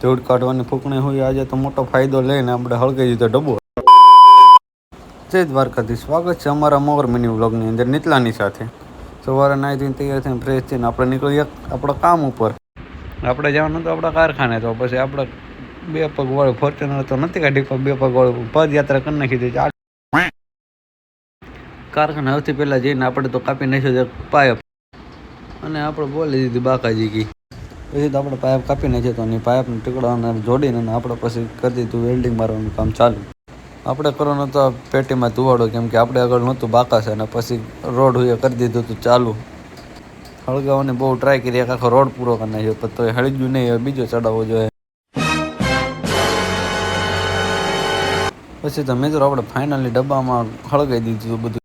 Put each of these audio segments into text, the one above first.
ધૂળ કાઢવાની ફૂંકણી હોય આજે તો મોટો ફાયદો લઈને આપણે હળગાવી દીધો ડબ્બો. જય દ્વારકાથી સ્વાગત છે અમારા મોર મિની વ્લોગની અંદર નીતલાની સાથે. સવારે નાહી ધોઈને તૈયાર થઈને ફ્રેશ થઈને આપણે નીકળીએ આપણા કામ ઉપર. આપણે જવાનું તો આપણા કારખાને, તો પછી આપણે 2 પગવાળું ફોર્ચ્યુનર તો નથી કાઢી, પણ 2 પગવાળું પદયાત્રા કરી નાખી દીધી. કારખાને સૌથી પહેલાં જઈને આપણે તો કાપી નાખ્યો પાઇપ, અને આપણે બોલી દીધી બાકાજી કી. પછી તો આપણે પાઇપ કાપી નાખ્યો તો અને પાઇપના ટુકડાને જોડીને આપણે પછી કરી દીધું વેલ્ડિંગ મારવાનું કામ ચાલુ. આપણે કરવાનું તો પેટીમાં ધુવાડો, કેમ કે આપણે આગળ નહોતું બાકાશે, અને પછી રોડ હોય કરી દીધું હતું ચાલુ. હળગાવવાની બહુ ટ્રાય કરી, આખો રોડ પૂરો કરી નાખ્યો, પણ તો હળી ગયું નહીં, બીજો ચડાવવો જોઈએ. પછી તો મિત્રો આપણે ફાઇનલી ડબ્બામાં હળગાવી દીધું બધું.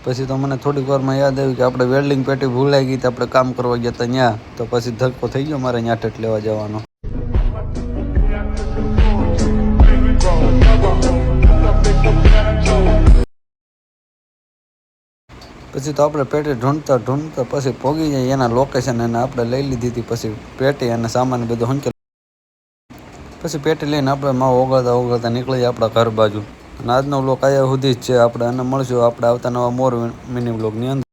પછી તો મને થોડીક વારમાં યાદ આવ્યું કે આપણે વેલ્ડિંગ પેટી ભૂલાઈ ગઈ, તો આપણે કામ કરવા ગયા હતા ત્યાં. તો પછી ધક્કો થઈ ગયો મારે ત્યાં ઠેઠ લેવા જવાનો. પછી તો આપણે પેટી ઢૂંઢતા પછી પોગી જાય એના લોકેશન, અને આપણે લઈ લીધી હતી પછી પેટી અને સામાન બધું હંકેલ. પછી પેટી લઈને આપણે માં ઓગળતા નીકળી આપણા ઘર બાજુ. અને આજનો વ્લોગ આયા સુધી જ છે આપણે, અને મળશું આપણે આવતા નવા મોર મિની વ્લોગની અંદર.